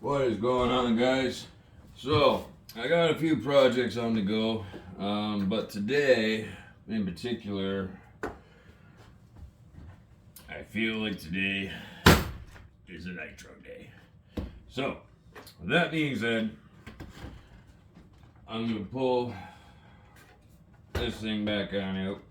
What is going on, guys? So, I got a few projects on the go, but today, in particular, I feel like today is a nitro day. So, with that being said, I'm going to pull this thing back on out,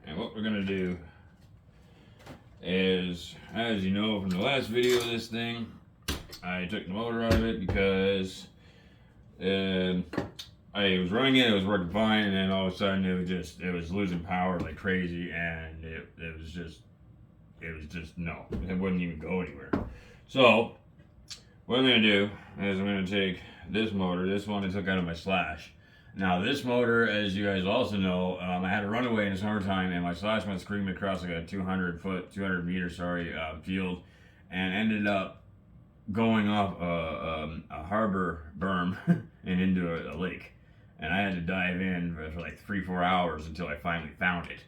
and what we're going to do is, as you know from the last video of this thing, I took the motor out of it because I was running it was working fine, and then all of a sudden it was losing power like crazy, and it was just no, it wouldn't even go anywhere. So what I'm gonna do is I'm gonna take this motor, this one I took out of my Slash. Now this motor, as you guys also know, I had a runaway in the summertime, and my Slash went screaming across like a 200 meter field, and ended up going off a harbor berm and into a lake, and I had to dive in for like 3-4 hours until I finally found it,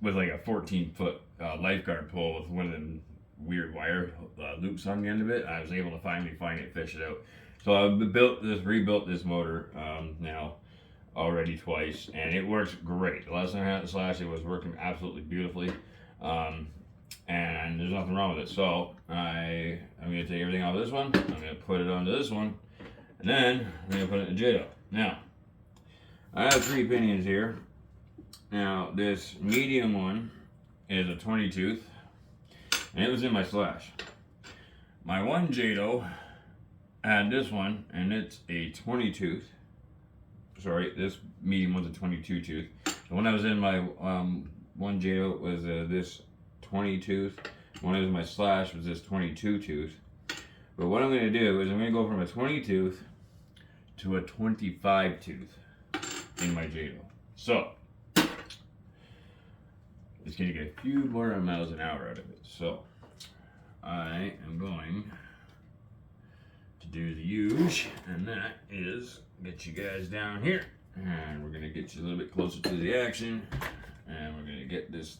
with like a 14-foot lifeguard pole with one of them weird wire loops on the end of it. I was able to finally find it, fish it out. So I rebuilt this motor now already twice, and it works great. The last time I had the Slash, it was working absolutely beautifully. And there's nothing wrong with it. So I'm going to take everything off of this one, I'm going to put it onto this one, and then I'm going to put it in the jato. Now, I have 3 pinions here. Now, this medium one is a 20 tooth, and it was in my Slash. My one jato had this one, and it's a 20 tooth. Sorry, this medium one's a 22 tooth. The one that was in my one jato was this 20 tooth. One of my Slash was this 22 tooth. But what I'm going to do is I'm going to go from a 20 tooth to a 25 tooth in my jato. So it's going to get a few more miles an hour out of it. So I am going to do the huge, and that is get you guys down here, and we're going to get you a little bit closer to the action, and we're going to get this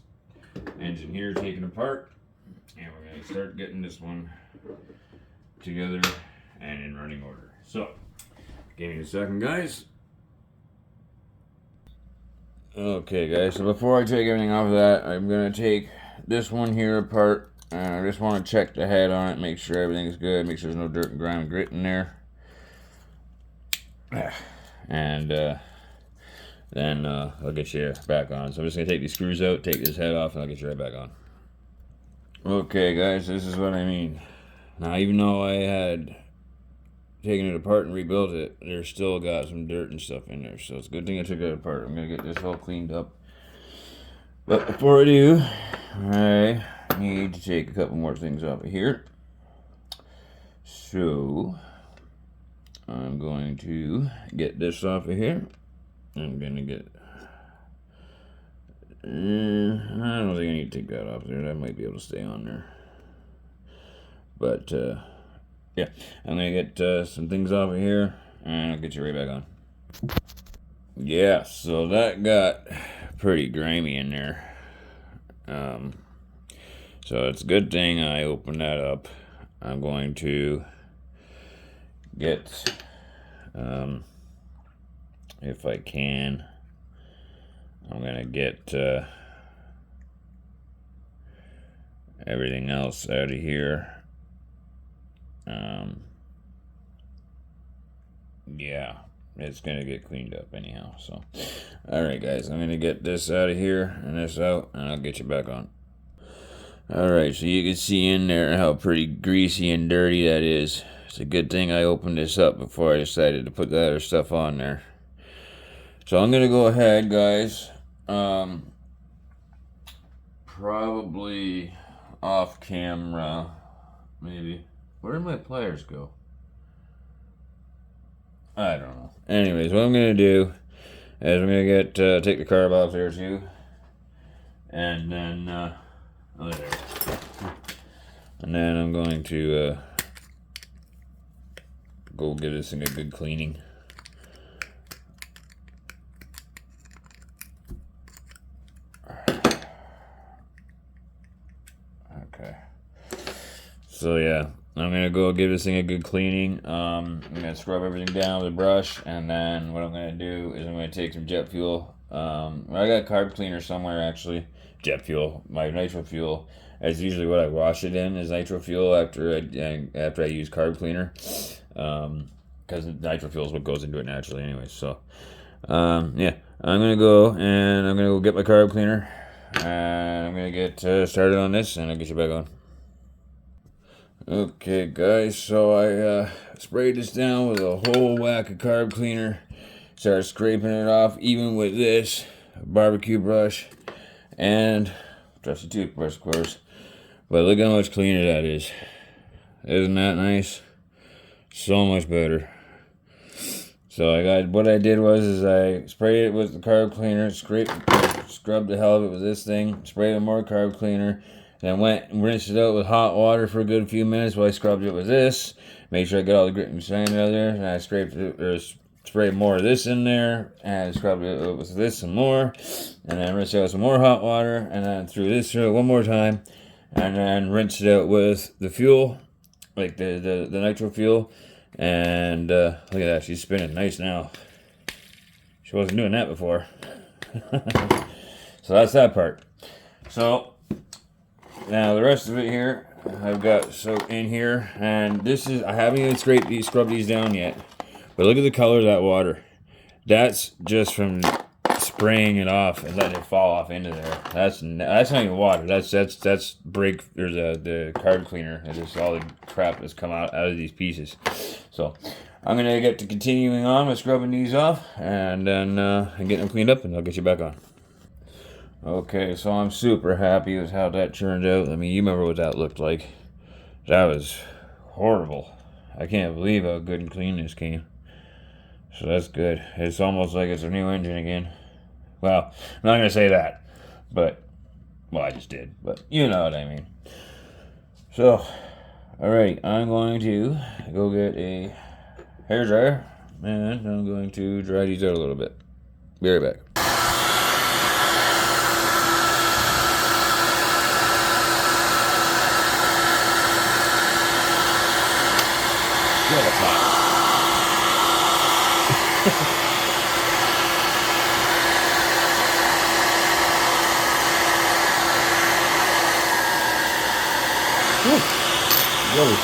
engine here taken apart, and we're going to start getting this one together and in running order. So give me a second, guys. Okay, guys, so before I take everything off of that, I'm going to take this one here apart. I just want to check the head on it, make sure everything's good, make sure there's no dirt and grime and grit in there. And then I'll get you back on. So I'm just going to take these screws out, take this head off, and I'll get you right back on. Okay, guys, this is what I mean. Now, even though I had taken it apart and rebuilt it, there's still got some dirt and stuff in there. So it's a good thing I took it apart. I'm going to get this all cleaned up. But before I do, I need to take a couple more things off of here. So I'm going to get this off of here. I'm going to get... I don't think I need to take that off there. That might be able to stay on there. But, yeah. I'm going to get some things off of here, and I'll get you right back on. Yeah, so that got pretty grimy in there. So it's a good thing I opened that up. I'm going to get, if I can, I'm going to get everything else out of here. Yeah, it's going to get cleaned up anyhow. So, alright, guys, I'm going to get this out of here and this out, and I'll get you back on. Alright, so you can see in there how pretty greasy and dirty that is. It's a good thing I opened this up before I decided to put the other stuff on there. So I'm going to go ahead, guys, probably off camera, maybe. Where did my pliers go? I don't know. Anyways, what I'm going to do is I'm going to get take the carb off there too. And then, oh, there. And then I'm going to go give this thing a good cleaning. Okay. So yeah, I'm gonna go give this thing a good cleaning. I'm gonna scrub everything down with a brush, and then what I'm gonna do is I'm gonna take some jet fuel. I got carb cleaner somewhere actually. Jet fuel, my nitro fuel. That's usually what I wash it in, is nitro fuel after I use carb cleaner, because nitro fuel is what goes into it naturally anyway. So yeah, I'm gonna go get my carb cleaner, and I'm gonna get started on this, and I'll get you back on. Okay, guys, so I sprayed this down with a whole whack of carb cleaner. Started scraping it off, even with this barbecue brush and trusty toothbrush, of course. But look how much cleaner that is. Isn't that nice? So much better. So what I did was I sprayed it with the carb cleaner, scrubbed the hell of it with this thing, sprayed it more carb cleaner, then went and rinsed it out with hot water for a good few minutes while I scrubbed it with this. Made sure I got all the grit and sand out of there, and I sprayed more of this in there, and I scrubbed it with this some more, and then rinsed it out with some more hot water, and then threw this through it one more time, and then rinsed it out with the fuel, like the nitro fuel. And look at that, she's spinning nice now. She wasn't doing that before. So that's that part. So now the rest of it here, I've got in here, and this is, I haven't even scrubbed these down yet. But look at the color of that water. That's just from spraying it off and letting it fall off into there. That's not even water. That's the carb cleaner. It's just all the crap that's come out of these pieces. So I'm gonna get to continuing on with scrubbing these off, and then getting them cleaned up, and I'll get you back on. Okay, so I'm super happy with how that turned out. I mean, you remember what that looked like. That was horrible. I can't believe how good and clean this came. So that's good. It's almost like it's a new engine again. Well, I'm not going to say that, but, well, I just did, but you know what I mean. So, alright, I'm going to go get a hairdryer, and I'm going to dry these out a little bit. Be right back. Yeah, that's hot. Really?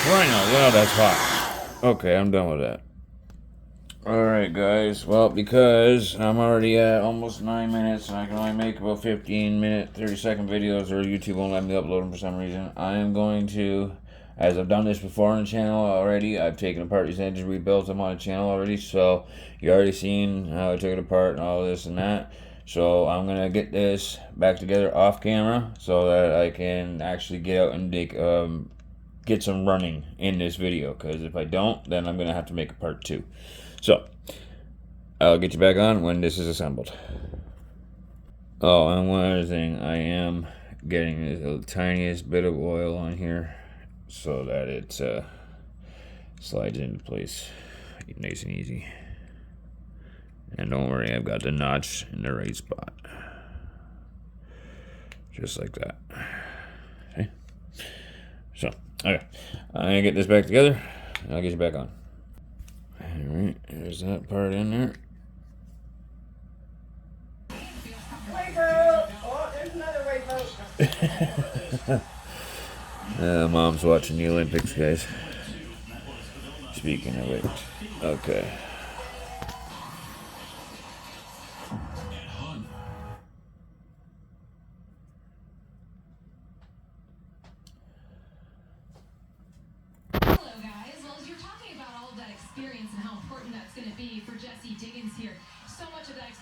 Crying out loud, that's hot. Okay, I'm done with that. Alright, guys. Well, because I'm already at almost 9 minutes and I can only make about 15-minute, 30-second videos, or YouTube won't let me upload them for some reason, I am going to, as I've done this before on the channel already, I've taken apart these engines, rebuilt them on the channel already, so you already seen how I took it apart and all this and that. So I'm going to get this back together off camera so that I can actually get out and get some running in this video, because if I don't, then I'm going to have to make a part 2. So I'll get you back on when this is assembled. Oh, and one other thing, I am getting the tiniest bit of oil on here so that it slides into place nice and easy. And don't worry, I've got the notch in the right spot. Just like that. Okay. So, okay. I'm going to get this back together, and I'll get you back on. Alright, there's that part in there. Wait boat! Oh, there's another wait boat. Mom's watching the Olympics, guys. Speaking of which. Okay.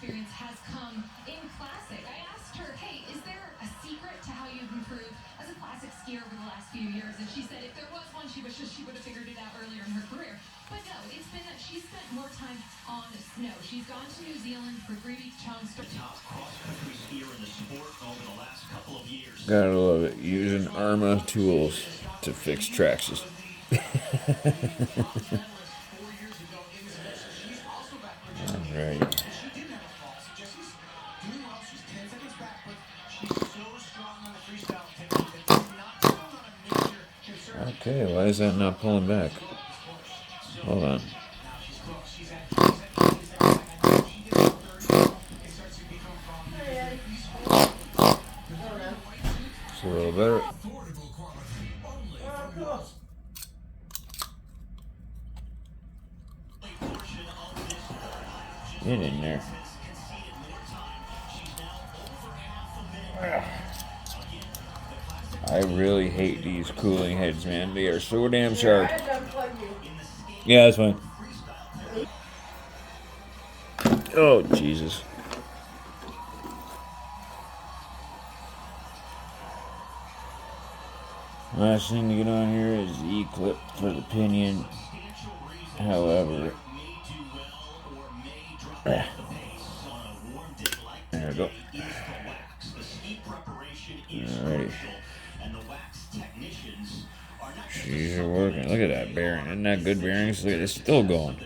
experience has come in classic. I asked her, hey, is there a secret to how you've improved as a classic skier over the last few years? And she said if there was one, she wishes she would have figured it out earlier in her career. But no, it's been that she spent more time on the snow. She's gone to New Zealand for 3 week chunks. Top cross-country skier in the sport over the last couple of years. Gotta love it. Using Arma tools to fix Traxxas. Alright. Okay, why is that not pulling back? Hold on. It's a little better. Get in there. I really hate these cooling heads, man. They are so damn sharp. Yeah, that's fine. Oh, Jesus. Last thing to get on here is the E-clip for the pinion. However, there we go. Alrighty. She's working. Look at that bearing. Isn't that good bearings? Look at it. It's still going.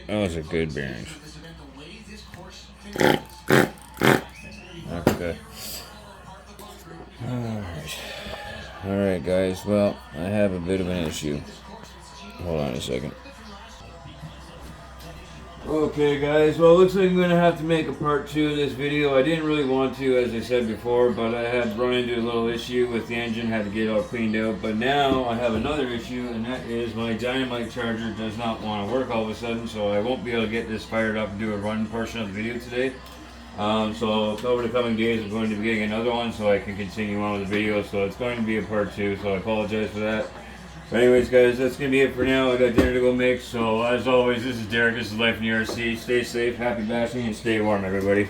Those are good bearings. Okay. Alright, guys. Well, I have a bit of an issue. Hold on a second. Okay guys, well it looks like I'm going to have to make a part 2 of this video. I didn't really want to, as I said before, but I had run into a little issue with the engine, had to get it all cleaned out. But now I have another issue, and that is my dynamite charger does not want to work all of a sudden, so I won't be able to get this fired up and do a run portion of the video today. So over the coming days I'm going to be getting another one so I can continue on with the video, so it's going to be a part 2, so I apologize for that. But anyways guys, that's going to be it for now. I got dinner to go make, so as always, this is Derek, this is Life in the RC. Stay safe, happy bashing, and stay warm everybody.